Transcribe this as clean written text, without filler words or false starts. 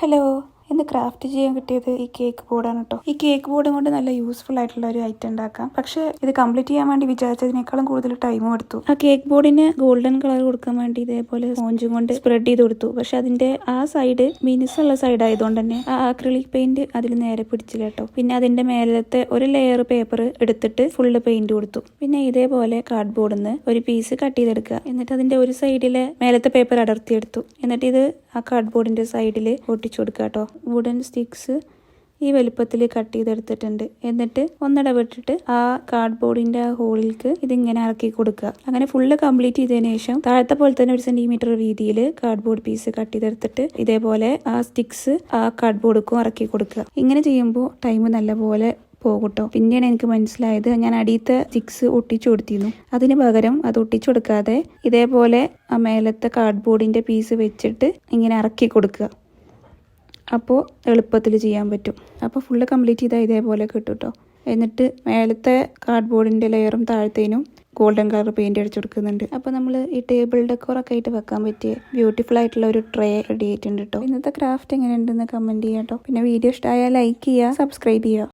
Hello, ഇന്ന് craft ചെയ്യാൻ കിട്ടിയത് ഈ കേക്ക് ബോർഡാണ് കേട്ടോ. ഈ കേക്ക് ബോർഡ് കൊണ്ട് നല്ല യൂസ്ഫുൾ ആയിട്ടുള്ള ഒരു ഐറ്റം ഉണ്ടാക്കാം. പക്ഷെ ഇത് കംപ്ലീറ്റ് ചെയ്യാൻ വേണ്ടി വിചാരിച്ചതിനേക്കാളും കൂടുതൽ ടൈമും എടുത്തു. ആ കേക്ക് ബോർഡിന് ഗോൾഡൻ കളർ കൊടുക്കാൻ വേണ്ടി ഇതേപോലെ സ്പോഞ്ചും കൊണ്ട് സ്പ്രെഡ് ചെയ്ത് കൊടുത്തു. പക്ഷെ അതിന്റെ ആ സൈഡ് മിനുസുള്ള സൈഡ് ആയതുകൊണ്ട് തന്നെ ആ അക്രിലിക് പെയിന്റ് അതിൽ നേരെ പിടിച്ചില്ല കേട്ടോ. പിന്നെ അതിന്റെ മേലത്തെ ഒരു ലെയർ പേപ്പർ എടുത്തിട്ട് ഫുള്ള് പെയിന്റ് കൊടുത്തു. പിന്നെ ഇതേപോലെ കാർഡ് ബോർഡിൽ നിന്ന് ഒരു പീസ് കട്ട് ചെയ്തെടുക്കുക. എന്നിട്ട് അതിന്റെ ഒരു സൈഡിലെ മേലത്തെ പേപ്പർ അടർത്തിയെടുത്തു. എന്നിട്ട് ഇത് ആ കാർഡ് ബോർഡിന്റെ സൈഡിൽ ഒട്ടിച്ചു കൊടുക്കുക കേട്ടോ. വുഡൻ സ്റ്റിക്സ് ഈ വലുപ്പത്തിൽ കട്ട് ചെയ്തെടുത്തിട്ടുണ്ട്. എന്നിട്ട് ഒന്നിടവിട്ടിട്ട് ആ കാർഡ് ബോർഡിന്റെ ആ ഹോളിലേക്ക് ഇതിങ്ങനെ ഇറക്കി കൊടുക്കുക. അങ്ങനെ ഫുള്ള് കംപ്ലീറ്റ് ചെയ്തതിനു ശേഷം താഴത്തെ പോലെ തന്നെ 1 സെന്റിമീറ്റർ വീതിയിൽ കാർഡ് ബോർഡ് പീസ് കട്ട് ചെയ്തെടുത്തിട്ട് ഇതേപോലെ ആ സ്റ്റിക്സ് ആ കാർഡ് ബോർഡിക്കും ഇറക്കി കൊടുക്കുക. ഇങ്ങനെ ചെയ്യുമ്പോൾ ടൈം നല്ലപോലെ പോകട്ടോ. പിന്നെയാണ് എനിക്ക് മനസ്സിലായത് ഞാൻ അടിയത്തെ സ്റ്റിക്സ് ഒട്ടിച്ചു കൊടുത്തിരുന്നു. അതിന് പകരം അത് ഒട്ടിച്ചു കൊടുക്കാതെ ഇതേപോലെ ആ മേലത്തെ കാർഡ് ബോർഡിന്റെ പീസ് വെച്ചിട്ട് ഇങ്ങനെ ഇറക്കി കൊടുക്കുക. അപ്പോൾ എളുപ്പത്തിൽ ചെയ്യാൻ പറ്റും. അപ്പോൾ ഫുള്ള് കംപ്ലീറ്റ് ചെയ്താൽ ഇതേപോലെ കിട്ടും കേട്ടോ. എന്നിട്ട് മേലത്തെ കാർഡ് ബോർഡിന്റെ ലെയറും താഴത്തേനും ഗോൾഡൻ കളർ പെയിന്റ് അടിച്ചു കൊടുക്കുന്നുണ്ട്. അപ്പോൾ നമ്മൾ ഈ ടേബിൾ ഡെക്കോറൊക്കെ ആയിട്ട് വെക്കാൻ പറ്റിയ ബ്യൂട്ടിഫുൾ ആയിട്ടുള്ള ഒരു ട്രേ റെഡി ആയിട്ടുണ്ട് കേട്ടോ. ഇന്നത്തെ ക്രാഫ്റ്റ് എങ്ങനെയുണ്ടെന്ന് കമന്റ് ചെയ്യാം കേട്ടോ. പിന്നെ വീഡിയോ ഇഷ്ടമായാൽ ലൈക്ക് ചെയ്യുക, സബ്സ്ക്രൈബ് ചെയ്യുക.